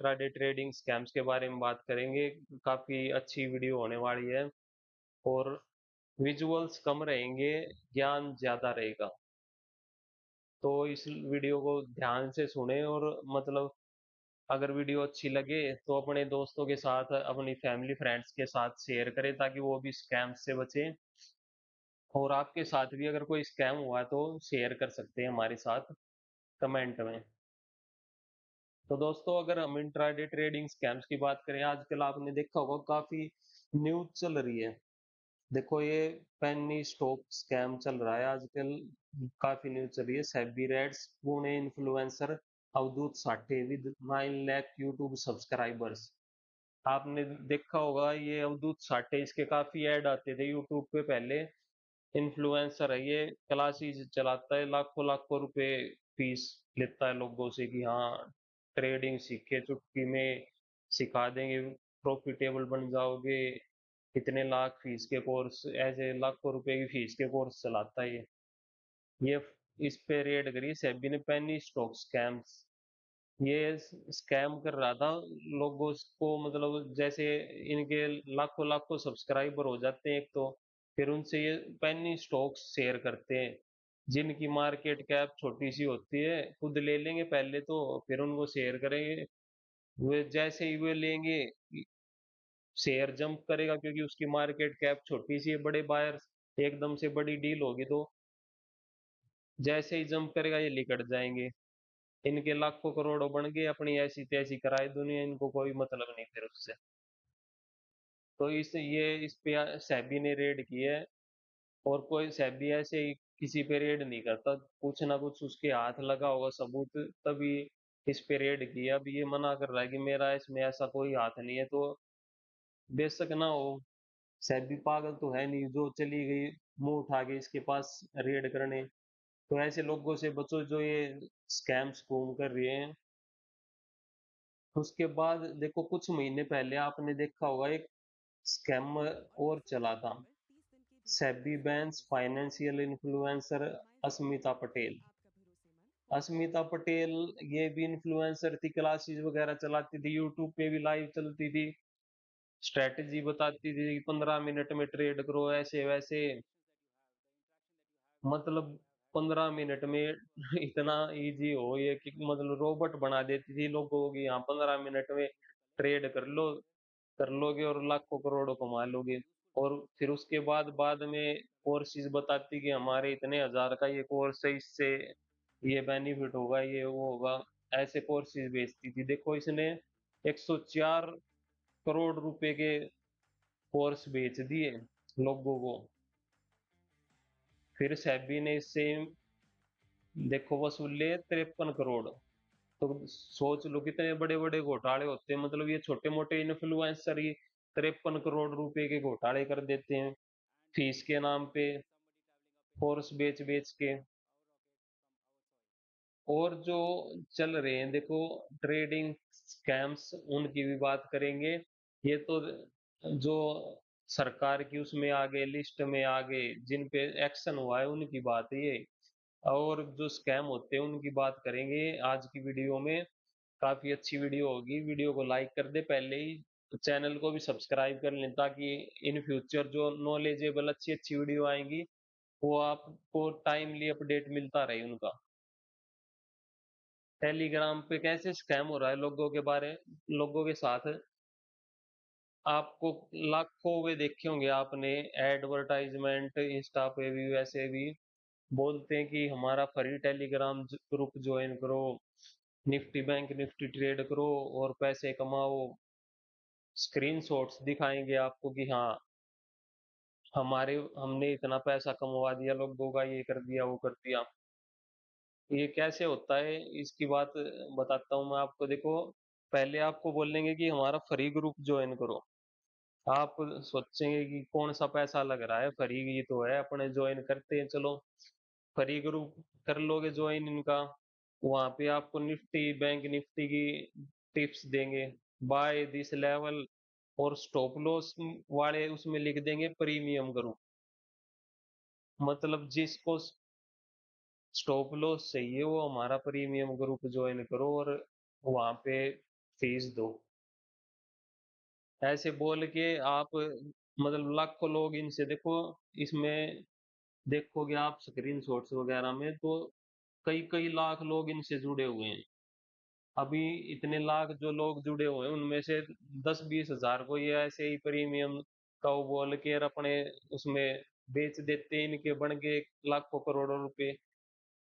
Intraday trading scams के बारे में बात करेंगे। काफी अच्छी वीडियो होने वाली है और विजुअल्स कम रहेंगे, ज्ञान ज्यादा रहेगा। तो इस वीडियो को ध्यान से सुने और मतलब अगर वीडियो अच्छी लगे तो अपने दोस्तों के साथ, अपनी फैमिली फ्रेंड्स के साथ शेयर करें ताकि वो भी स्कैम से बचें। और आपके साथ भी अगर कोई स्कैम हुआ है तो शेयर कर सकते हैं हमारे साथ कमेंट में। तो दोस्तों, अगर हम इंट्राडे ट्रेडिंग स्कैम्स की बात करें, आजकल आपने देखा होगा काफी न्यूज चल रही है। देखो, ये पेनी स्टॉक स्कैम चल रहा है आजकल, काफी न्यूज चल रही है। SEBI raids Pune influencer Avadhut Sathe with 9 lakh YouTube subscribers. आपने देखा होगा ये अवधूत साठे, इसके काफी ऐड आते थे यूट्यूब पे पहले। इन्फ्लुएंसर है ये, क्लासेस चलाता है, लाखों लाखों रुपए फीस लेता है लोगों से कि हाँ ट्रेडिंग सीखे, चुटकी में सिखा देंगे, प्रॉफिटेबल बन जाओगे। इतने लाख फीस के कोर्स, ऐसे लाखों रुपए की फीस के कोर्स चलाता है ये। इस पे रेड करी सेबी ने, पेनी स्टॉक स्कैम्स। ये स्कैम कर रहा था लोगों को, मतलब जैसे इनके लाखों लाखों सब्सक्राइबर हो जाते हैं एक तो, फिर उनसे ये पेनी स्टॉक्स शेयर करते हैं जिनकी मार्केट कैप छोटी सी होती है। खुद ले लेंगे पहले तो, फिर उनको शेयर करेंगे। वे जैसे ही वे लेंगे, शेयर जंप करेगा क्योंकि उसकी मार्केट कैप छोटी सी है। बड़े बायर्स, एकदम से बड़ी डील होगी तो जैसे ही जंप करेगा ये लिकट जाएंगे। इनके लाखों करोड़ों बन गए, अपनी ऐसी तैसी कराए दुनिया, इनको कोई मतलब नहीं फिर उससे। तो इस पे सेबी ने रेड की है। और कोई सेबी ऐसे ही किसी पे रेड नहीं करता, कुछ ना कुछ उसके हाथ लगा होगा सबूत, तभी इस पे रेड किया। अब ये मना कर रहा है कि मेरा इसमें ऐसा कोई हाथ नहीं है, तो बेशक ना हो। सेबी पागल तो है नहीं जो चली गई मुंह उठा के इसके पास रेड करने। तो ऐसे लोगों से बचो जो ये स्कैम्स घूम कर रहे हैं। उसके बाद देखो, कुछ महीने पहले आपने देखा होगा एक स्कैम और चला था। सेबी बैन्स फाइनेंशियल इन्फ्लुएंसर अस्मिता पटेल। अस्मिता पटेल ये भी इन्फ्लुएंसर थी, क्लासेस वगैरह चलाती थी, यूट्यूब पे भी लाइव चलती थी, स्ट्रेटजी बताती थी 15 मिनट में ट्रेड करो ऐसे वैसे। मतलब 15 मिनट में इतना इजी हो ये कि मतलब रोबोट बना देती थी लोगों को कि हाँ 15 मिनट में ट्रेड कर लोगे और लाखों करोड़ों कमा लोगे। और फिर उसके बाद में कोर्सेज बताती कि हमारे इतने हजार का ये कोर्स है, इससे ये बेनिफिट होगा, ये वो होगा। ऐसे कोर्सेज बेचती थी। देखो, इसने 104 करोड़ रुपए के कोर्स बेच दिए लोगों को। फिर सेबी ने इससे देखो वसूले 53 करोड़। तो सोच लो कितने बड़े बड़े घोटाले होते हैं। मतलब ये छोटे मोटे इन्फ्लुएंसर ही 53 करोड़ रुपए के घोटाले कर देते हैं फीस के नाम पे, कोर्स बेच बेच के। और जो चल रहे हैं देखो ट्रेडिंग स्कैम्स, उनकी भी बात करेंगे। ये तो जो सरकार की उसमें आ गए, लिस्ट में आ गए, जिन पे एक्शन हुआ है उनकी बात है ये। और जो स्कैम होते हैं उनकी बात करेंगे आज की वीडियो में। काफी अच्छी वीडियो होगी, वीडियो को लाइक कर दे पहले ही, चैनल को भी सब्सक्राइब कर लें ताकि इन फ्यूचर जो नॉलेजेबल अच्छी अच्छी वीडियो आएंगी वो आपको टाइमली अपडेट मिलता रहे उनका। टेलीग्राम पे कैसे स्कैम हो रहा है लोगों के साथ, आपको लाखों वे देखे होंगे आपने एडवर्टाइजमेंट इंस्टा पे भी। वैसे भी बोलते हैं कि हमारा फ्री टेलीग्राम ग्रुप ज्वाइन करो, निफ्टी बैंक निफ्टी ट्रेड करो और पैसे कमाओ। स्क्रीनशॉट्स दिखाएंगे आपको कि हाँ हमने इतना पैसा कमवा दिया लोगों का, ये कर दिया वो कर दिया। ये कैसे होता है इसकी बात बताता हूँ मैं आपको। देखो, पहले आपको बोलेंगे कि हमारा फ्री ग्रुप ज्वाइन करो। आप सोचेंगे कि कौन सा पैसा लग रहा है, फ्री ही तो है, अपने ज्वाइन करते हैं चलो। फ्री ग्रुप कर लोगे ज्वाइन इनका, वहां पे आपको निफ्टी बैंक निफ्टी की टिप्स देंगे, बाय दिस लेवल। और स्टॉप लॉस वाले उसमें लिख देंगे प्रीमियम ग्रुप। मतलब जिसको स्टॉप लॉस चाहिए वो हमारा प्रीमियम ग्रुप ज्वाइन करो। और वहां पे फीस दो, ऐसे बोल के आप मतलब लाखों लोग इनसे देखो, इसमें देखोगे आप स्क्रीनशॉट्स वगैरह में तो कई कई लाख लोग इनसे जुड़े हुए हैं। अभी इतने लाख जो लोग जुड़े हुए हैं उनमें से 10-20 हजार को ये ऐसे ही प्रीमियम का वो बोल के और अपने उसमें बेच देते हैं, इनके बन गए लाखों करोड़ों रुपए,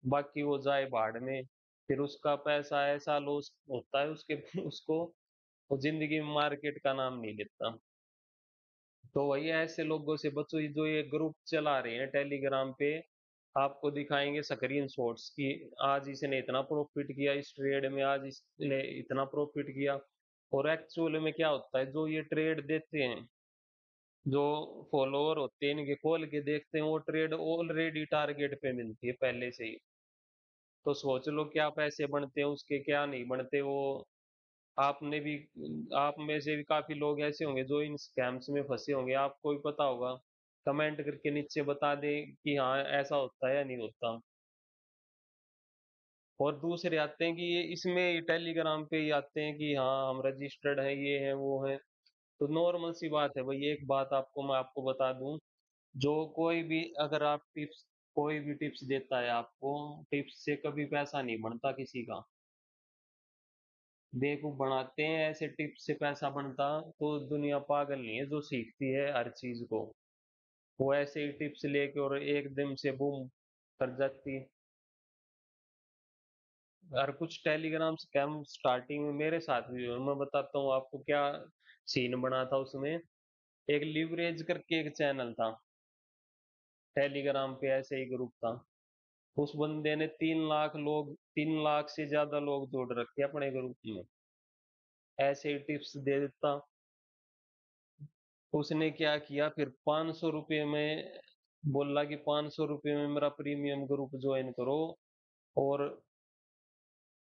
बाकी वो जाए भाड़ में। फिर उसका पैसा ऐसा लॉस होता है उसके उसको, वो जिंदगी में मार्केट का नाम नहीं लेता। तो वही ऐसे लोगों से बचो, जो ये ग्रुप चला रहे हैं टेलीग्राम पे, आपको दिखाएंगे स्क्रीन शॉट्स की आज इसने इतना प्रॉफिट किया इस ट्रेड में, आज इसने इतना प्रॉफिट किया। और एक्चुअल में क्या होता है, जो ये ट्रेड देते हैं, जो फॉलोअर होते हैं इनके खोल के देखते हैं, वो ट्रेड ऑलरेडी टारगेट पे मिलती है पहले से ही। तो सोच लो क्या पैसे बनते हैं उसके, क्या नहीं बनते वो। आपने भी, आप में से भी काफी लोग ऐसे होंगे जो इन स्कैम्स में फंसे होंगे, आपको भी पता होगा। कमेंट करके नीचे बता दें कि हाँ ऐसा होता है या नहीं होता। और दूसरे आते हैं कि ये इसमें टेलीग्राम पे ही आते हैं कि हाँ हम रजिस्टर्ड हैं, ये है वो है। तो नॉर्मल सी बात है भाई, एक बात आपको मैं आपको बता दूं, जो कोई भी अगर आप टिप्स, कोई भी टिप्स देता है आपको, टिप्स से कभी पैसा नहीं बनता किसी का। बेवकूफ बनाते हैं, ऐसे टिप्स से पैसा बनता तो दुनिया पागल नहीं है जो सीखती है हर चीज को। वो ऐसे ही टिप्स लेके और एकदम से बूम कर जाती। और कुछ टेलीग्राम स्कैम स्टार्टिंग में मेरे साथ भी हुए, मैं बताता हूँ आपको क्या सीन बना था उसमें। एक लिवरेज करके एक चैनल था टेलीग्राम पे, ऐसे ही ग्रुप था। उस बंदे ने 3 लाख लोग, 3 लाख से ज्यादा लोग जोड़ रखे अपने ग्रुप में, ऐसे ही टिप्स दे देता। उसने क्या किया फिर, 500 रुपये में बोला कि 500 रुपये में मेरा प्रीमियम ग्रुप ज्वाइन करो, और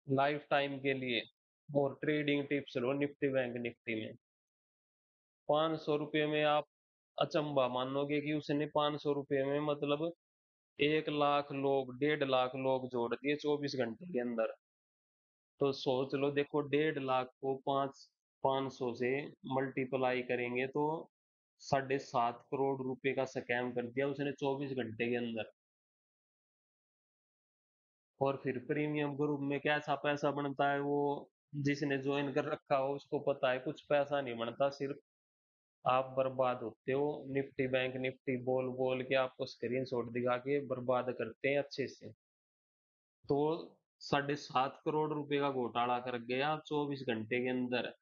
लाइफ टाइम के लिए, और ट्रेडिंग टिप्स लो निफ्टी बैंक निफ्टी में। 500 रुपये में आप अचंबा मानोगे कि उसने 500 रुपये में मतलब 1 लाख लोग, 1.5 लाख लोग जोड़ दिए 24 घंटे के अंदर। तो सोच लो, देखो 1.5 लाख को 500 से मल्टीप्लाई करेंगे तो 7.5 करोड़ रुपए का स्कैम कर दिया उसने 24 घंटे के अंदर। और फिर प्रीमियम ग्रुप में कैसा पैसा बनता है वो जिसने ज्वाइन कर रखा हो उसको पता है, कुछ पैसा नहीं बनता, सिर्फ आप बर्बाद होते हो। निफ्टी बैंक निफ्टी बोल बोल के आपको स्क्रीनशॉट दिखा के बर्बाद करते हैं अच्छे से। तो 7.5 करोड़ रुपए का घोटाला कर गया 24 घंटे के अंदर।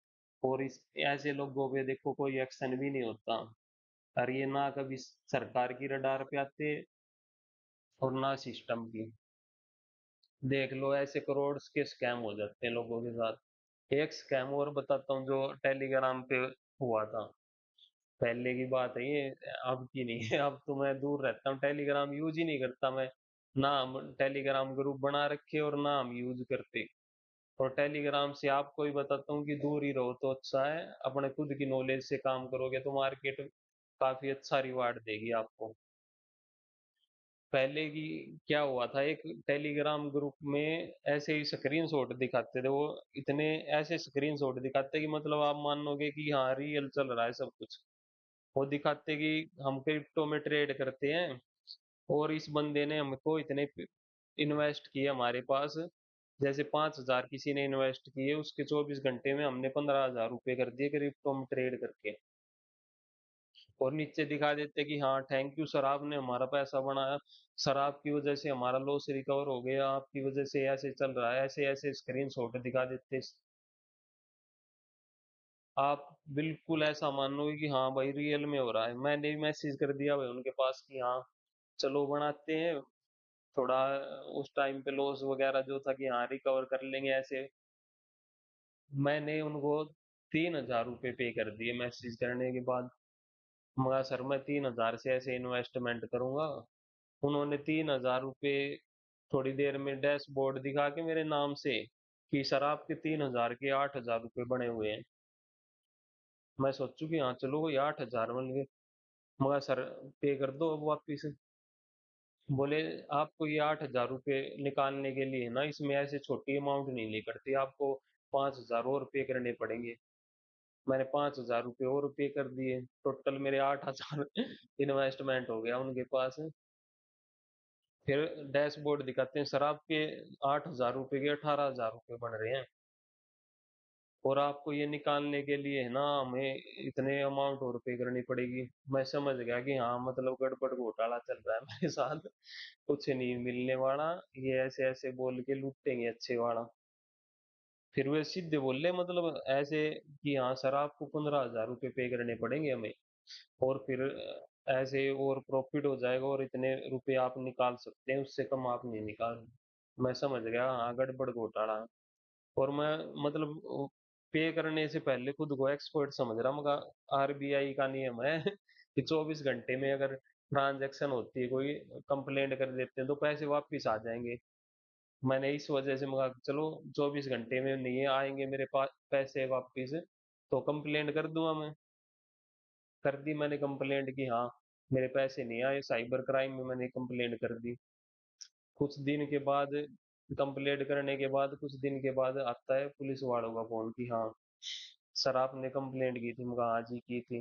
और इस ऐसे लोगों पे देखो कोई एक्शन भी नहीं होता। और ये ना कभी सरकार की रडार पे आते और ना सिस्टम की। देख लो ऐसे करोड़ के स्कैम हो जाते हैं लोगों के साथ। एक स्कैम और बताता हूँ जो टेलीग्राम पे हुआ था, पहले की बात है ये, अब की नहीं है। अब तो मैं दूर रहता हूँ, टेलीग्राम यूज ही नहीं करता मैं। ना हम टेलीग्राम ग्रुप बना रखे और ना हम यूज करते। और टेलीग्राम से आपको भी बताता हूँ कि दूर ही रहो तो अच्छा है, अपने खुद की नॉलेज से काम करोगे तो मार्केट काफी अच्छा रिवार्ड देगी आपको। पहले की क्या हुआ था, एक टेलीग्राम ग्रुप में ऐसे ही स्क्रीनशॉट दिखाते थे वो, इतने ऐसे स्क्रीनशॉट दिखाते कि मतलब आप मानोगे कि हाँ रियल चल रहा है सब कुछ। वो दिखाते कि हम क्रिप्टो में ट्रेड करते हैं, और इस बंदे ने हमको इतने इन्वेस्ट किए हमारे पास, जैसे 5 हजार किसी ने इन्वेस्ट किए, उसके 24 घंटे में हमने 15 हजार रुपये कर दिए क्रिप्टो में ट्रेड करके। और नीचे दिखा देते कि हाँ थैंक यू सर, आपने हमारा पैसा बनाया, सर आपकी वजह से हमारा लॉस रिकवर हो गया, आपकी वजह से ऐसे चल रहा है, ऐसे ऐसे स्क्रीनशॉट दिखा देते। आप बिल्कुल ऐसा मानोगे कि हाँ भाई रियल में हो रहा है। मैंने भी मैसेज कर दिया भाई उनके पास कि हाँ चलो बनाते हैं थोड़ा, उस टाइम पे लॉस वगैरह जो था कि हाँ रिकवर कर लेंगे ऐसे। मैंने उनको 3 हजार रुपये पे कर दिए मैसेज करने के बाद। मगर सर मैं 3 हजार से ऐसे इन्वेस्टमेंट करूंगा। उन्होंने 3 हजार रुपये थोड़ी देर में डैशबोर्ड दिखा के मेरे नाम से कि सर आपके 3 हजार के 8 हजार रुपये बने हुए हैं। मैं सोचू कि हाँ चलो कोई 8 हजार बन गए। मगर सर पे कर दो अब वापिस। बोले आपको ये 8 हजार रुपये निकालने के लिए ना, इसमें ऐसे छोटी अमाउंट नहीं करती आपको, 5,000 और पे करने पड़ेंगे। मैंने 5,000 रुपये और पे कर दिए, टोटल मेरे 8,000 इन्वेस्टमेंट हो गया उनके पास। फिर डैशबोर्ड दिखाते हैं सर आपके 8,000 रुपये के 18,000 रुपये बन रहे हैं, और आपको ये निकालने के लिए है ना हमें इतने अमाउंट और पे करनी पड़ेगी। मैं समझ गया कि हाँ मतलब गड़बड़ घोटाला चल रहा है मेरे साथ, कुछ नहीं मिलने वाला, ये ऐसे ऐसे बोल के लूटेंगे अच्छे वाला। फिर वे सीधे बोले मतलब ऐसे कि हाँ सर आपको 15,000 रुपये पे करने पड़ेंगे हमें, और फिर ऐसे और प्रॉफिट हो जाएगा और इतने रुपए आप निकाल सकते हैं, उससे कम आप नहीं निकाल। मैं समझ गया हाँ गड़बड़ घोटाला है। और मैं मतलब पे करने से पहले खुद को एक्सपर्ट समझ रहा, मगर आरबीआई का नियम है कि 24 घंटे में अगर ट्रांजैक्शन होती है कोई, कंप्लेंट कर देते हैं तो पैसे वापस आ जाएंगे। मैंने इस वजह से मगा चलो 24 घंटे में नहीं आएंगे मेरे पास पैसे वापस, तो कंप्लेंट कर दूंगा मैं। कर दी मैंने कंप्लेंट की हाँ मेरे पैसे नहीं आए, साइबर क्राइम में मैंने कंप्लेंट कर दी। कुछ दिन के बाद, कंप्लेंट करने के बाद कुछ दिन के बाद आता है पुलिस वालों का फोन कि हाँ सर आपने कंप्लेंट की थी, मगा हाँ जी की थी।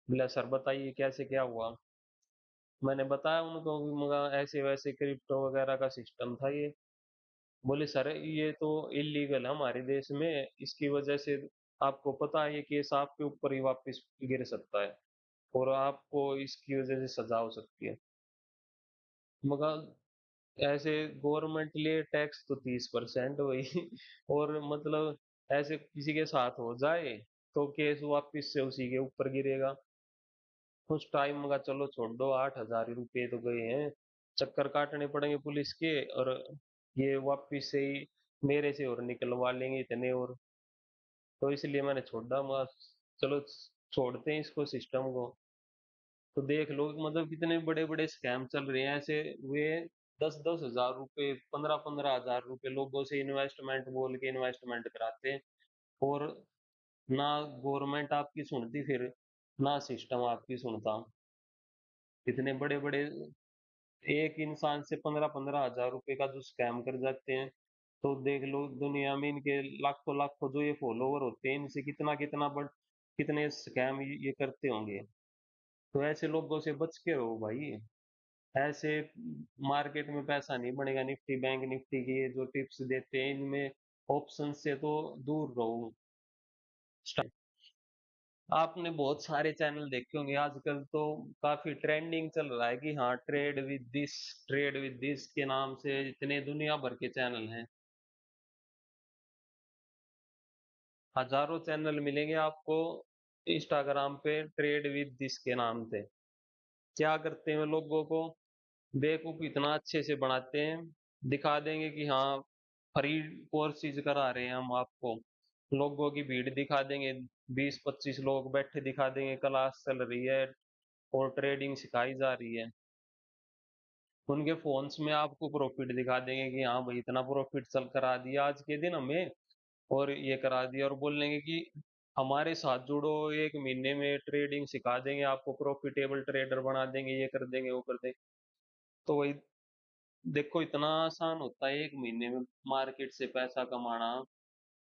बोला सर बताइए कैसे क्या हुआ। मैंने बताया उनको भी, मगा ऐसे वैसे क्रिप्टो वगैरह का सिस्टम था ये। बोले सर ये तो इलीगल है हमारे देश में, इसकी वजह से आपको पता है ये केस आपके ऊपर ही वापस गिर सकता है, और आपको इसकी वजह से सजा हो सकती है। मगर ऐसे गवर्नमेंट लिए टैक्स तो 30% वही और मतलब ऐसे किसी के साथ हो जाए तो केस वापिस से उसी के ऊपर गिरेगा। कुछ टाइम मगा चलो छोड़ दो, 8,000 रुपये तो गए हैं, चक्कर काटने पड़ेंगे पुलिस के, और ये वापिस से ही मेरे से और निकलवा लेंगे इतने और। तो इसलिए मैंने छोड़ा, मगर चलो छोड़ते हैं इसको सिस्टम को। तो देख लो मतलब कितने बड़े बड़े स्कैम चल रहे हैं ऐसे। वे 10-10 हजार रुपए, 15-15 हजार रुपए लोगों से इन्वेस्टमेंट बोल के इन्वेस्टमेंट कराते हैं, और ना गवर्नमेंट आपकी सुनती, फिर ना सिस्टम आपकी सुनता। इतने बड़े बड़े, एक इंसान से 15-15 हजार रुपए का जो स्कैम कर जाते हैं, तो देख लो दुनिया में इनके लाखों लाखों जो ये फॉलोवर होते हैं, इनसे कितना कितना बड़ कितने स्कैम ये करते होंगे। तो ऐसे लोगों से बच के रहो भाई। ऐसे मार्केट में पैसा नहीं बनेगा, निफ्टी बैंक निफ्टी की ये जो टिप्स देते हैं इनमें ऑप्शन से तो दूर रहो। आपने बहुत सारे चैनल देखे होंगे आजकल तो, काफी ट्रेंडिंग चल रहा है कि हाँ ट्रेड विद दिस के नाम से इतने दुनिया भर के चैनल हैं। हजारों चैनल मिलेंगे आपको इंस्टाग्राम पे ट्रेड विद दिस के नाम से। क्या करते हैं लोगों को बेवकूफ इतना अच्छे से बनाते हैं, दिखा देंगे कि हाँ फ्री कोर्सेज करा रहे हैं हम आपको, लोगों की भीड़ दिखा देंगे, 20-25 लोग बैठे दिखा देंगे क्लास चल रही है और ट्रेडिंग सिखाई जा रही है। उनके फोन्स में आपको प्रॉफिट दिखा देंगे कि हाँ भाई इतना प्रॉफिट चल करा दिया आज के दिन हमें, और ये करा दिया, और बोलेंगे कि हमारे साथ जुड़ो, 1 महीने में ट्रेडिंग सिखा देंगे आपको, प्रॉफिटेबल ट्रेडर बना देंगे, ये कर देंगे वो कर देंगे। तो वही देखो इतना आसान होता है 1 महीने में मार्केट से पैसा कमाना।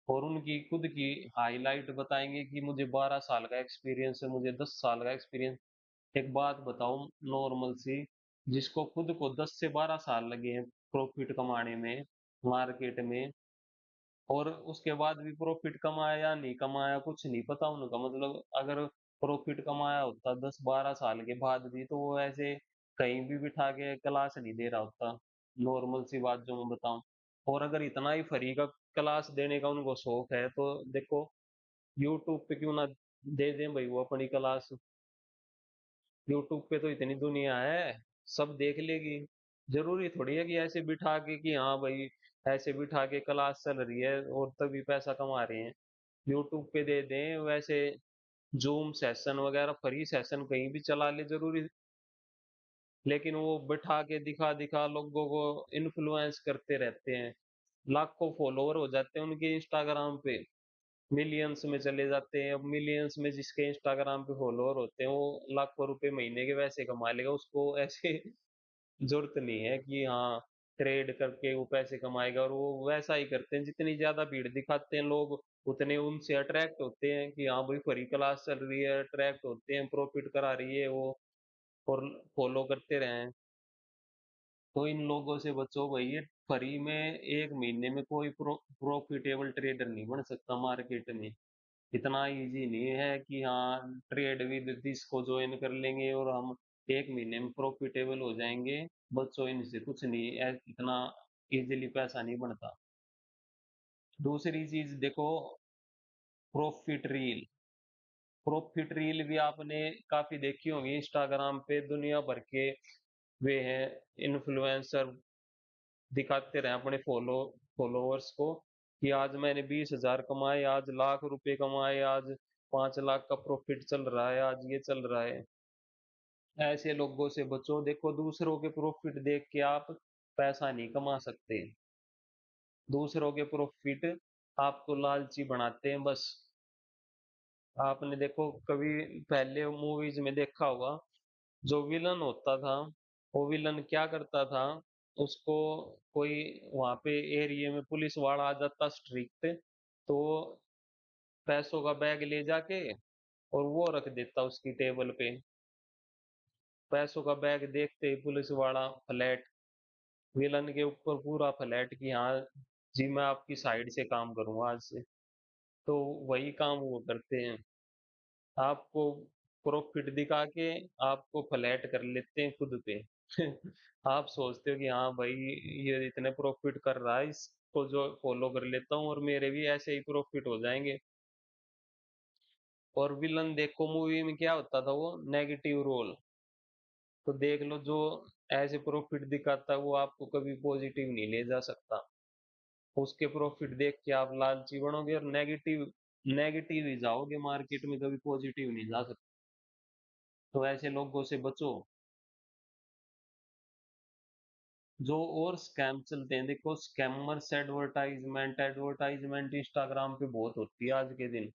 और उनकी खुद की हाईलाइट बताएंगे कि मुझे 12 साल का एक्सपीरियंस है, मुझे 10 साल का एक्सपीरियंस। एक बात बताऊं नॉर्मल सी, जिसको खुद को 10 से 12 साल लगे हैं प्रॉफिट कमाने में मार्केट में, और उसके बाद भी प्रॉफिट कमाया या नहीं कमाया कुछ नहीं पता उनका, मतलब अगर प्रॉफिट कमाया होता 10-12 साल के बाद भी, तो वो ऐसे कहीं भी बिठा के क्लास नहीं दे रहा होता। नॉर्मल सी बात जो मैं बताऊं। और अगर इतना ही फ्री का क्लास देने का उनको शौक है तो देखो यूट्यूब पे क्यों ना दे दें भाई वो अपनी क्लास। यूट्यूब पे तो इतनी दुनिया है, सब देख लेगी। जरूरी थोड़ी है कि ऐसे बिठा के कि हाँ भाई ऐसे बिठा के क्लास चल रही है और तभी पैसा कमा रहे हैं। यूट्यूब पे दे दें वैसे, जूम सेशन वगैरह फ्री सेशन कहीं भी चला ले जरूरी, लेकिन वो बिठा के दिखा दिखा लोगों को इन्फ्लुएंस करते रहते हैं। लाखों फॉलोवर हो जाते हैं उनके इंस्टाग्राम पे, मिलियंस में चले जाते हैं। अब मिलियंस में जिसके इंस्टाग्राम पे फॉलोअर होते हैं वो लाखों रुपए महीने के वैसे कमा लेगा, उसको ऐसे जरूरत नहीं है कि हाँ ट्रेड करके वो पैसे कमाएगा, और वो वैसा ही करते हैं। जितनी ज्यादा भीड़ दिखाते हैं लोग, उतने उनसे अट्रैक्ट होते हैं कि हाँ भाई फ्री क्लास चल रही है, अट्रैक्ट होते हैं, प्रॉफिट करा रही है वो, और फॉलो करते रहे। तो इन लोगों से बचो भाई। ये फ्री में एक महीने में कोई प्रॉफिटेबल ट्रेडर नहीं बन सकता मार्केट में। इतना इजी नहीं है कि हाँ ट्रेड विद दिस को ज्वाइन कर लेंगे और हम एक महीने में प्रॉफिटेबल हो जाएंगे। बच्चों इनसे कुछ नहीं, इतना इजीली पैसा नहीं बनता। दूसरी चीज देखो, प्रॉफिट रील। प्रॉफिट रील भी आपने काफी देखी होंगी इंस्टाग्राम पे, दुनिया भर के वे हैं इन्फ्लुएंसर, दिखाते रहे अपने फॉलोअर्स को कि आज मैंने 20,000 कमाए, आज लाख रुपए कमाए, आज 5 लाख का प्रॉफिट चल रहा है, आज ये चल रहा है। ऐसे लोगों से बचो। देखो दूसरों के प्रॉफिट देख के आप पैसा नहीं कमा सकते। दूसरों के प्रॉफिट आपको लालची बनाते हैं बस। आपने देखो कभी पहले मूवीज में देखा होगा, जो विलन होता था, वो विलन क्या करता था, उसको कोई वहां पे एरिया में पुलिस वाला आ जाता स्ट्रिक्ट, तो पैसों का बैग ले जाके और वो रख देता उसकी टेबल पे। पैसों का बैग देखते ही पुलिस वाला फ्लैट, विलन के ऊपर पूरा फ्लैट कि हाँ जी मैं आपकी साइड से काम करूंगा आज से। तो वही काम वो करते हैं, आपको प्रॉफिट दिखा के आपको फ्लैट कर लेते हैं खुद पे। आप सोचते हो कि हाँ भाई ये इतने प्रॉफिट कर रहा है, इसको जो फॉलो कर लेता हूँ और मेरे भी ऐसे ही प्रॉफिट हो जाएंगे। और विलन देखो मूवी में क्या होता था, वो नेगेटिव रोल। तो देख लो, जो ऐसे प्रॉफिट दिखाता है वो आपको कभी पॉजिटिव नहीं ले जा सकता। उसके प्रॉफिट देख के आप लालची बनोगे और नेगेटिव नेगेटिव ही जाओगे मार्केट में, कभी पॉजिटिव नहीं जा सकते। तो ऐसे लोगों से बचो। जो और स्कैम चलते हैं, देखो स्कैमर्स, एडवर्टाइजमेंट एडवर्टाइजमेंट इंस्टाग्राम पे बहुत होती है आज के दिन।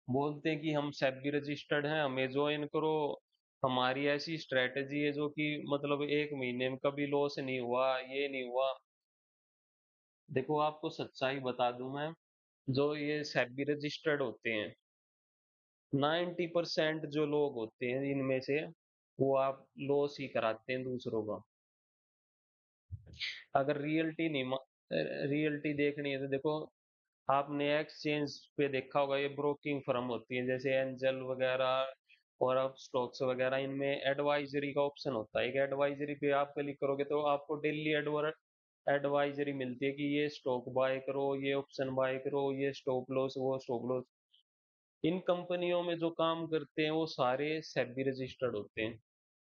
बोलते हैं कि हम सेबी रजिस्टर्ड हैं, हमें ज्वाइन करो, हमारी ऐसी स्ट्रेटेजी है जो कि मतलब एक महीने में कभी लॉस नहीं हुआ, ये नहीं हुआ। देखो आपको सच्चाई बता दूं मैं, जो ये सेबी रजिस्टर्ड होते हैं, 90% जो लोग होते हैं इनमें से, वो आप लॉस ही कराते हैं दूसरों का। अगर रियलिटी नहीं, रियलिटी देखनी है तो देखो, आपने एक्सचेंज पे देखा होगा, ये ब्रोकिंग फर्म होती है जैसे एंजल वगैरह और अब स्टॉक्स वगैरह, इनमें एडवाइजरी का ऑप्शन होता है। एक एडवाइजरी पे आप क्लिक करोगे तो आपको डेली एडवाइजरी मिलती है कि ये स्टॉक बाय करो, ये ऑप्शन बाय करो, ये स्टॉप लॉस, वो स्टॉप लॉस। इन कंपनियों में जो काम करते हैं वो सारे सेबी रजिस्टर्ड होते हैं।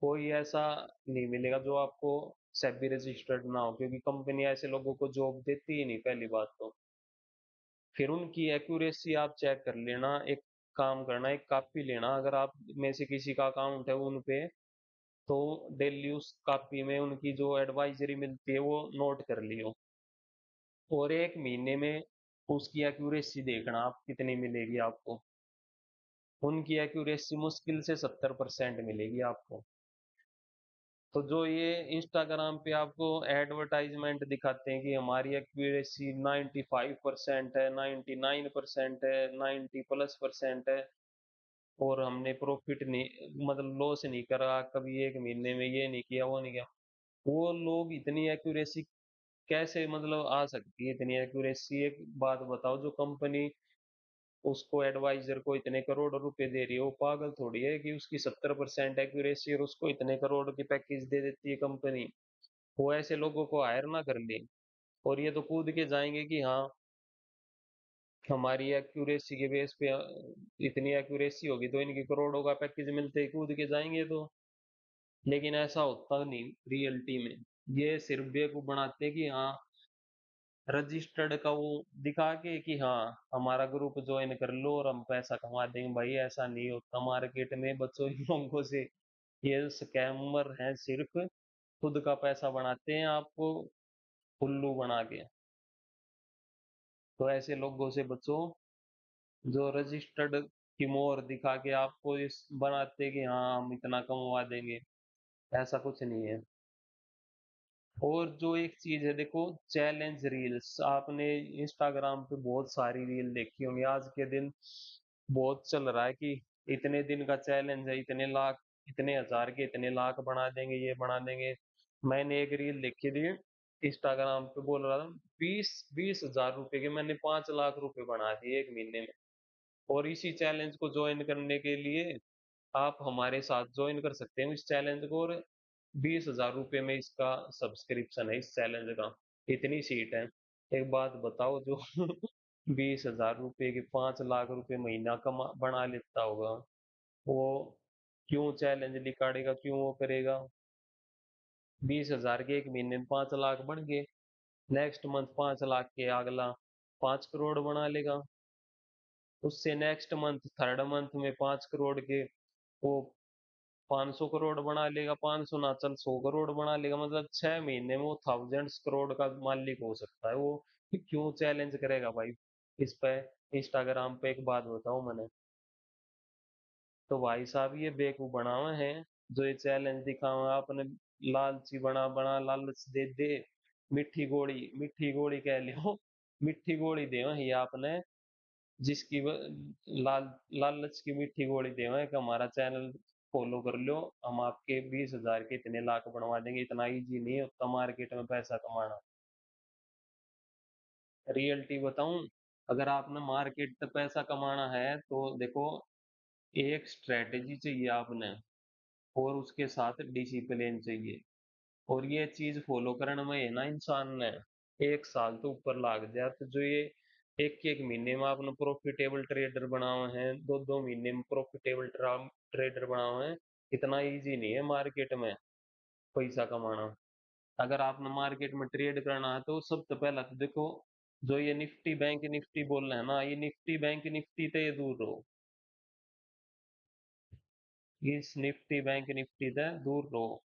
कोई ऐसा नहीं मिलेगा जो आपको सेबी रजिस्टर्ड ना हो, क्योंकि कंपनी ऐसे लोगों को जॉब देती ही नहीं पहली बात तो। फिर उनकी एक्यूरेसी आप चेक कर लेना। एक काम करना, एक कॉपी लेना, अगर आप में से किसी का अकाउंट है उन पे, तो डेली उस कॉपी में उनकी जो एडवाइजरी मिलती है वो नोट कर लियो, और एक महीने में उसकी एक्यूरेसी देखना आप कितनी मिलेगी आपको। उनकी एक्यूरेसी मुश्किल से 70% मिलेगी आपको। तो जो ये इंस्टाग्राम पे आपको एडवर्टाइजमेंट दिखाते हैं कि हमारी एक्यूरेसी 95% है, 99% है, 90+% है, और हमने प्रॉफिट नहीं मतलब लॉस नहीं करा कभी एक महीने में, ये नहीं किया वो नहीं किया, वो लोग इतनी एक्यूरेसी कैसे मतलब आ सकती है इतनी एक्यूरेसी? एक बात बताओ, जो कंपनी उसको एडवाइजर को इतने करोड़ रुपए दे रही है, वो पागल थोड़ी है कि उसकी 70% एक्यूरेसी और उसको इतने करोड़ की पैकेज दे देती है कंपनी। वो ऐसे लोगों को हायर ना कर ले, और ये तो कूद के जाएंगे कि हाँ हमारी एक्यूरेसी के बेस पे इतनी एक्यूरेसी होगी तो इनकी करोड़ों का पैकेज मिलते ही कूद के जाएंगे तो। लेकिन ऐसा होता नहीं रियलिटी में। ये सिर्फ बेवकूफ बनाते हैं कि हाँ रजिस्टर्ड का वो दिखा के कि हाँ हमारा ग्रुप ज्वाइन कर लो और हम पैसा कमा देंगे। भाई ऐसा नहीं होता मार्केट में, बच्चों इन लोगों से। ये स्कैमर हैं, सिर्फ खुद का पैसा बनाते हैं आपको उल्लू बना के। तो ऐसे लोगों से बचो, जो रजिस्टर्ड की मोहर दिखा के आपको इस बनाते कि हाँ हम इतना कमवा देंगे। ऐसा कुछ नहीं है। और जो एक चीज है देखो, चैलेंज रील्स आपने इंस्टाग्राम पे बहुत सारी रील देखी होंगी आज के दिन। बहुत चल रहा है कि इतने दिन का चैलेंज है, इतने लाख, इतने हजार के इतने लाख बना देंगे, ये बना देंगे। मैंने एक रील देखी थी इंस्टाग्राम पे, बोल रहा था 20,000 रुपए के मैंने 5 लाख रुपए बना दिए एक महीने में। और इसी चैलेंज को ज्वाइन करने के लिए आप हमारे साथ ज्वाइन कर सकते हैं इस चैलेंज को। और 20,000 रुपये में इसका सब्सक्रिप्शन है इस चैलेंज का। इतनी सीट है। एक बात बताओ, जो 20,000 रुपये के 5 लाख रुपए महीना कमा बना लेता होगा, वो क्यों चैलेंज निकालेगा, क्यों वो करेगा? 20,000 के एक महीने में 5 लाख बन गए, नेक्स्ट मंथ 5 लाख के अगला 5 करोड़ बना लेगा। उससे नेक्स्ट मंथ थर्ड मंथ में 5 करोड़ के वो 500 करोड़ बना लेगा, 500 ना चल 100 करोड़ बना लेगा। मतलब 6 महीने में वो थाउजेंड्स करोड़ का मालिक हो सकता है वो। क्यों चैलेंज करेगा भाई इस पे, इंस्टाग्राम पे? एक बात बताओ मैंने। तो भाई साहब ये बेवकूफ बना हुए हैं जो ये चैलेंज दिखावा आपने। लालची बना बना लालच दे दे, मीठी गोली कह लियो, मिट्टी गोली दे ये आपने, जिसकी लालच की मीठी गोली देवा है कि हमारा चैनल फॉलो कर लो, हम आपके 20,000 के इतने लाख बनवा देंगे। इतना इजी नहीं है उतना मार्केट में पैसा कमाना। रियलिटी बताऊं, अगर आपने मार्केट से पैसा कमाना है तो देखो, एक स्ट्रेटेजी चाहिए आपने, और उसके साथ डिसिप्लिन चाहिए। और ये चीज फॉलो करने में है ना इंसान ने 1 साल तो ऊपर लाग जाए। तो जो ये एक एक महीने में आपने प्रॉफिटेबल ट्रेडर बना हुए हैं, दो दो महीने में प्रॉफिटेबल ट्रेडर बना हुए हैं, इतना इजी नहीं है मार्केट में पैसा कमाना। अगर आपने मार्केट में ट्रेड करना है तो सबसे पहला तो देखो, जो ये निफ्टी बैंक निफ्टी बोल रहे हैं ना, ये निफ्टी बैंक निफ्टी से ये दूर रहो। इस निफ्टी बैंक निफ्टी से दूर रहो।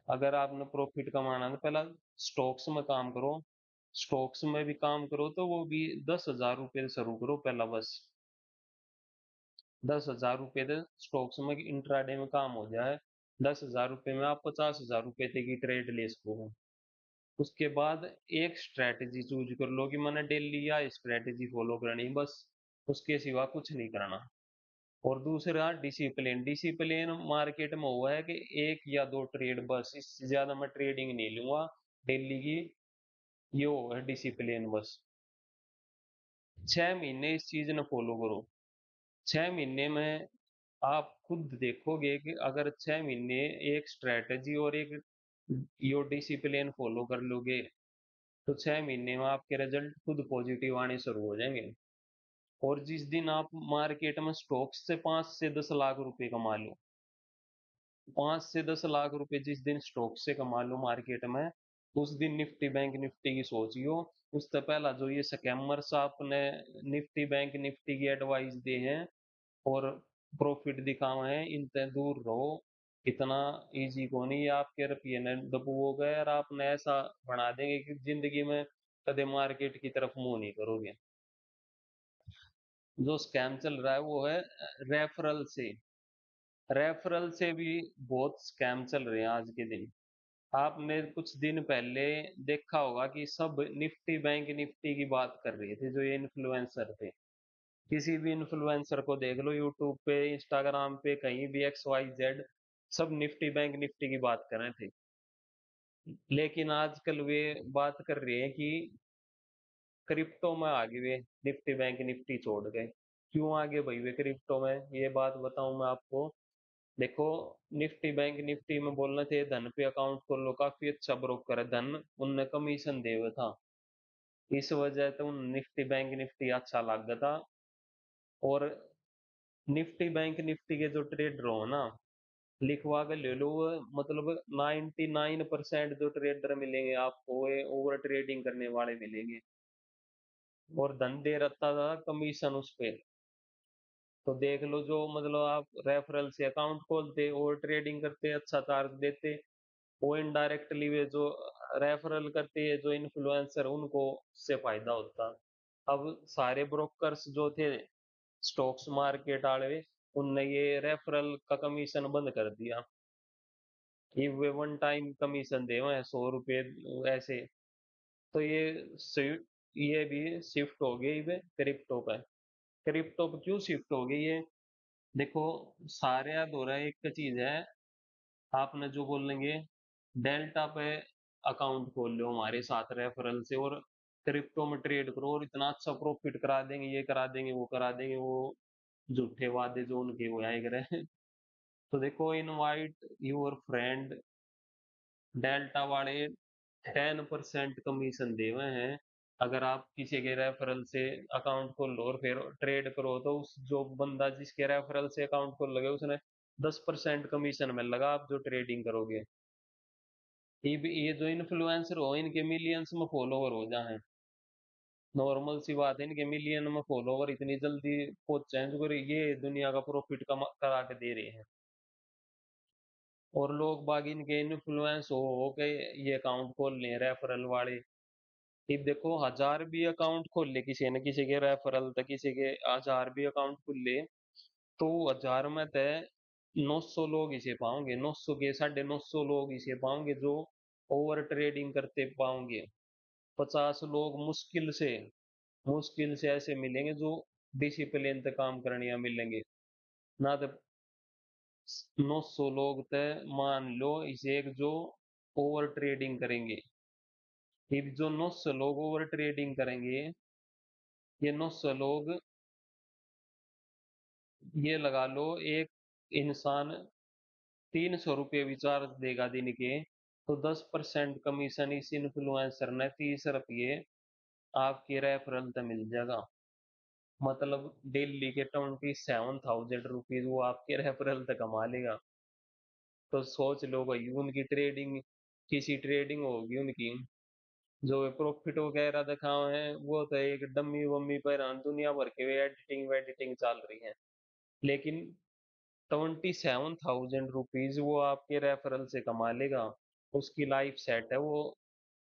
अगर आपने प्रॉफिट कमाना है तो पहला स्टॉक्स में काम करो। स्टॉक्स में भी काम करो तो वो भी 10,000 रुपये से शुरू करो पहला, बस 10,000 रुपये से स्टॉक्स में इंट्राडे में काम हो जाए। 10,000 रुपये में आप 50,000 रुपये तक की ट्रेड ले सको। उसके बाद एक स्ट्रेटेजी चूज कर लो कि मैंने डेली या स्ट्रेटेजी फॉलो करनी, बस उसके सिवा कुछ नहीं करना। और दूसरा डिसिप्लिन। डिसिप्लिन मार्केट में हुआ है कि एक या दो ट्रेड, बस इससे ज्यादा मैं ट्रेडिंग नहीं लूंगा डेली की। ये है डिसिप्लिन बस। 6 महीने इस चीज ने फॉलो करो। 6 महीने में आप खुद देखोगे कि अगर 6 महीने एक स्ट्रेटजी और एक यो डिसिप्लिन फॉलो कर लोगे, तो 6 महीने में आपके रिजल्ट खुद पॉजिटिव आने शुरू हो जाएंगे। और जिस दिन आप मार्केट में स्टॉक्स से 5 से 10 लाख रुपए कमा लो, 5 से 10 लाख रुपए जिस दिन स्टॉक से कमा लो मार्केट में, उस दिन निफ्टी बैंक निफ्टी की सोचियो। उससे पहला जो ये स्कैमर्स आपने निफ्टी बैंक निफ्टी की एडवाइस दी है और प्रॉफिट दिखावे हैं, इनसे दूर रहो। इतना इजी को नहीं, ये आपके रुपये ने दबू हो गए और आपने ऐसा बना देंगे कि जिंदगी में कदे मार्केट की तरफ मुंह नहीं करोगे। जो स्कैम चल रहा है वो है रेफरल से। रेफरल से भी बहुत स्कैम चल रहे हैं आज के दिन। आपने कुछ दिन पहले देखा होगा कि सब निफ्टी बैंक निफ्टी की बात कर रहे थे, जो ये इन्फ्लुएंसर थे। किसी भी इन्फ्लुएंसर को देख लो, यूट्यूब पे इंस्टाग्राम पे कहीं भी, XYZ, सब निफ्टी बैंक निफ्टी की बात कर रहे थे। लेकिन आजकल वे बात कर रहे हैं कि क्रिप्टो में आगे वे निफ्टी बैंक निफ्टी छोड़ गए। क्यों आगे भाई वे क्रिप्टो में, ये बात बताऊं मैं आपको। देखो, निफ्टी बैंक निफ्टी में बोलना चाहिए धन पे अकाउंट खोल लो, काफी अच्छा ब्रोकर है धन, उनने कमीशन दे हुआ था, इस वजह से उन निफ्टी बैंक निफ्टी अच्छा लग गया था। और निफ्टी बैंक निफ्टी के जो ट्रेडर हो ना, लिखवा के ले लो वो, मतलब 99% जो ट्रेडर मिलेंगे आपको वे ओवर ट्रेडिंग करने वाले मिलेंगे। और धन दे रखता था कमीशन उस पे। तो देख लो, जो मतलब आप रेफरल से अकाउंट खोलते और ट्रेडिंग करते अच्छा चार्ज देते, वो इनडायरेक्टली वे जो रेफरल करते हैं जो इन्फ्लुएंसर, उनको से फायदा होता। अब सारे ब्रोकर्स जो थे स्टॉक्स मार्केट वाले, उनने ये रेफरल का कमीशन बंद कर दिया। कि वे वन टाइम कमीशन दे हुए हैं 100 रुपये ऐसे। तो ये भी शिफ्ट हो गई वे क्रिप्टो पे। क्रिप्टो पे क्यों शिफ्ट हो गई है? देखो, सारे अधूरा एक चीज है। आपने जो बोलेंगे डेल्टा पे अकाउंट खोल लो हमारे साथ रेफरल से, और क्रिप्टो में ट्रेड करो और इतना अच्छा प्रॉफिट करा देंगे, ये करा देंगे, वो करा देंगे, वो झूठे वादे जो उनके वो आए करे। तो देखो, इनवाइट योर फ्रेंड, डेल्टा वाले 10% कमीशन दे हुए हैं। अगर आप किसी के रेफरल से अकाउंट खोल लो और फिर ट्रेड करो, तो उस जो बंदा जिसके रेफरल से अकाउंट खोल लगे उसने 10% कमीशन में लगा, आप जो ट्रेडिंग करोगे। ये जो इन्फ्लुएंसर हो, इनके मिलियंस में फॉलोवर हो जाए, नॉर्मल सी बात है, इनके मिलियन में फॉलोवर इतनी जल्दी पहुंच जाए, तो ये दुनिया का प्रॉफिट करा के दे रहे हैं। और लोग बाग इनके इन्फ्लुएंस हो के ये अकाउंट खोल रहे हैं रेफरल वाले। ये देखो, 1000 भी अकाउंट खोल ले किसी न किसी के रेफरल तक, किसी के 1000 भी अकाउंट खुल ले, तो 1000 में तय 900 लोग इसे पाओगे, 900 के 950 लोग इसे पाओगे जो ओवर ट्रेडिंग करते पाओगे। 50 लोग मुश्किल से ऐसे मिलेंगे जो डिसिप्लिन से काम करने मिलेंगे ना। तो 900 लोग तय मान लो इसे एक जो ओवर ट्रेडिंग करेंगे। ये जो 900 लोग ओवर ट्रेडिंग करेंगे, ये 900 लोग, ये लगा लो एक इंसान 300 रुपये भी चार्ज देगा दिन के, तो 10% कमीशन इस इन्फ्लुएंसर ने 30 रुपये आपके रेफरल से मिल जाएगा। मतलब डेली के 27,000 रुपीज वो आपके रेफरल से कमा लेगा। तो सोच लो भाई, उनकी ट्रेडिंग, किसी ट्रेडिंग होगी उनकी, जो प्रॉफिट वगैरह दिखाए हैं वो तो एक डम्मी वम्मी पर दुनिया भर के एडिटिंग वेडिटिंग चल रही है। लेकिन 27,000 रुपीज वो आपके रेफरल से कमा लेगा, उसकी लाइफ सेट है वो।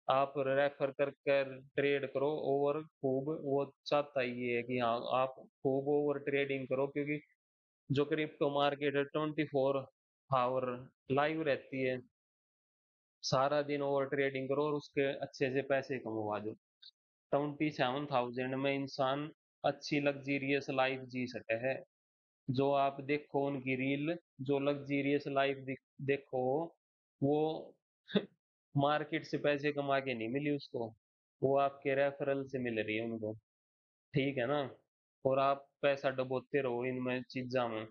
आप रेफर कर कर ट्रेड करो ओवर खूब, वो चाहता ही ये है कि हाँ आप खूब ओवर ट्रेडिंग करो, क्योंकि जो क्रिप्टो मार्केट है 24 आवर लाइव रहती है। सारा दिन ओवर ट्रेडिंग करो और उसके अच्छे से पैसे कमवा दो। 27,000 में इंसान अच्छी लग्जीरियस लाइफ जी सके है। जो आप देखो उनकी रील, जो लग्जीरियस लाइफ देखो, वो मार्केट से पैसे कमा के नहीं मिली उसको, वो आपके रेफरल से मिल रही है उनको। ठीक है ना? और आप पैसा डबोते रहो इनमें चीजा में,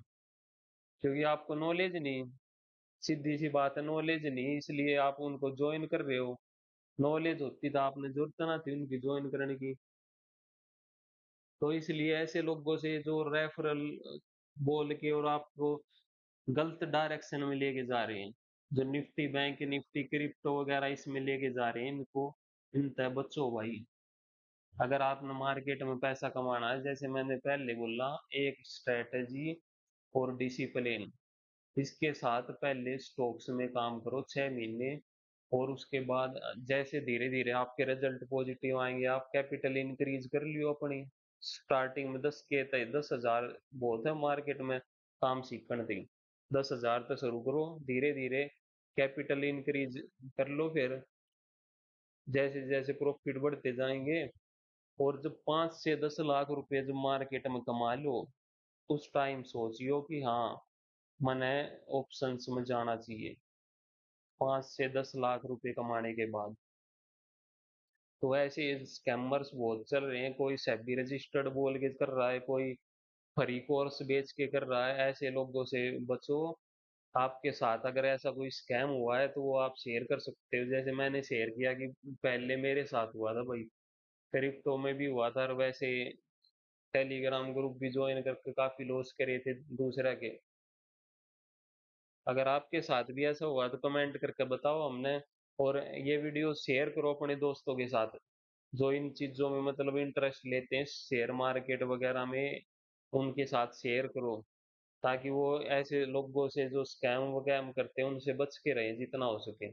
क्योंकि आपको नॉलेज नहीं, सीधी सी बात है, नॉलेज नहीं, इसलिए आप उनको ज्वाइन कर रहे हो। नॉलेज होती तो आपने जरूरत ना थी उनकी ज्वाइन करने की। तो इसलिए ऐसे लोगों से जो रेफरल बोल के और आपको गलत डायरेक्शन में लेके जा रहे हैं, जो निफ्टी बैंक निफ्टी क्रिप्टो वगैरह इसमें लेके जा रहे हैं इनको, इनसे बचो भाई। अगर आपने मार्केट में पैसा कमाना है, जैसे मैंने पहले बोला, एक स्ट्रेटेजी और डिसिप्लिन, इसके साथ पहले स्टॉक्स में काम करो 6 महीने, और उसके बाद जैसे धीरे धीरे आपके रिजल्ट पॉजिटिव आएंगे, आप कैपिटल इंक्रीज कर लियो अपनी। स्टार्टिंग में 10,000 बहुत है मार्केट में काम सीखने थे। 10,000 तो शुरू करो, धीरे धीरे कैपिटल इंक्रीज कर लो, फिर जैसे जैसे प्रॉफिट बढ़ते जाएंगे, और जब 5 से 10 लाख रुपए जब मार्केट में कमा लो, उस टाइम सोचियो कि हाँ मैंने ऑप्शंस में जाना चाहिए। 5 से 10 लाख रुपए कमाने के बाद। तो ऐसे स्कैमर्स बहुत चल रहे हैं, कोई सेबी रजिस्टर्ड बोल के कर रहा है, कोई फ्री कोर्स बेच के कर रहा है, ऐसे लोगों से बचो। आपके साथ अगर ऐसा कोई स्कैम हुआ है तो वो आप शेयर कर सकते हो, जैसे मैंने शेयर किया कि पहले मेरे साथ हुआ था भाई, क्रिप्टो में भी हुआ था, और वैसे टेलीग्राम ग्रुप भी ज्वाइन करके काफी लॉस करे थे दूसरा के। अगर आपके साथ भी ऐसा हुआ तो कमेंट करके बताओ हमने। और ये वीडियो शेयर करो अपने दोस्तों के साथ, जो इन चीजों में मतलब इंटरेस्ट लेते हैं शेयर मार्केट वगैरह में, उनके साथ शेयर करो, ताकि वो ऐसे लोगों से जो स्कैम वगैरह करते हैं उनसे बच के रहे जितना हो सके।